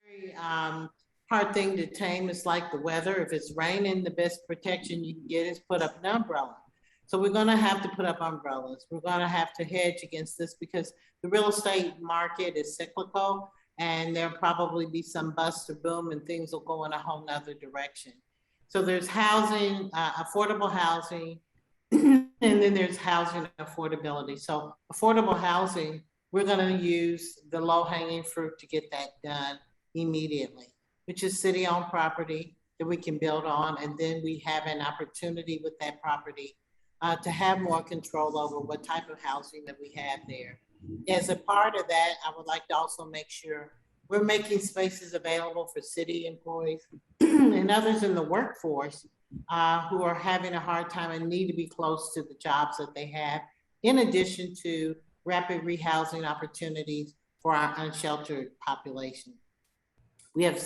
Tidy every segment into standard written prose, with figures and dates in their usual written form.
very hard thing to tame. It's like the weather. If it's raining, the best protection you can get is put up an umbrella. So we're going to have to put up umbrellas. We're going to have to hedge against this because the real estate market is cyclical, and there'll probably be some bust or boom and things will go in a whole nother direction. So there's housing, affordable housing, and then there's housing affordability. So affordable housing, we're going to use the low hanging fruit to get that done immediately, which is city owned property that we can build on. And then we have an opportunity with that property to have more control over what type of housing that we have there. As a part of that, I would like to also make sure we're making spaces available for city employees and others in the workforce who are having a hard time and need to be close to the jobs that they have, in addition to rapid rehousing opportunities for our unsheltered population. We have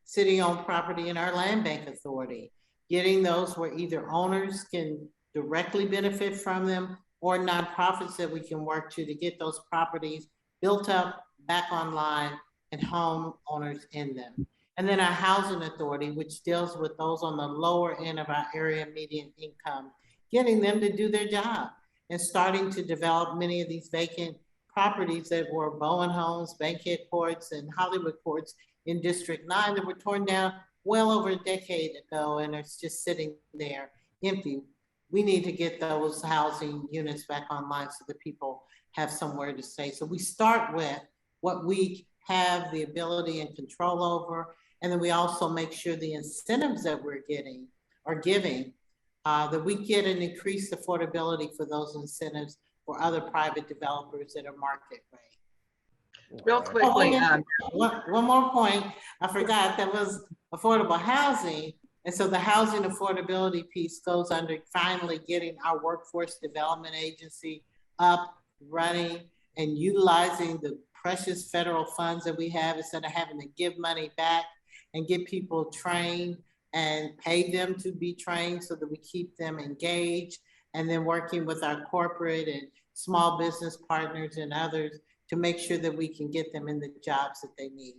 city-owned property in our land bank authority, getting those where either owners can directly benefit from them or nonprofits that we can work to get those properties built up, back online, and homeowners in them. And then our housing authority, which deals with those on the lower end of our area median income, getting them to do their job and starting to develop many of these vacant properties that were Bowen Homes, Bankhead Courts, and Hollywood Courts in District 9 that were torn down well over a decade ago, and it's just sitting there empty. We need to get those housing units back online so that people have somewhere to stay. So we start with what we have the ability and control over, and then we also make sure the incentives that we're getting are giving, that we get an increased affordability for those incentives for other private developers that are market rate. Real quickly. One more point. I forgot that was affordable housing. And so the housing affordability piece goes under finally getting our workforce development agency up, running, and utilizing the precious federal funds that we have instead of having to give money back and get people trained and pay them to be trained so that we keep them engaged, and then working with our corporate and small business partners and others to make sure that we can get them in the jobs that they need.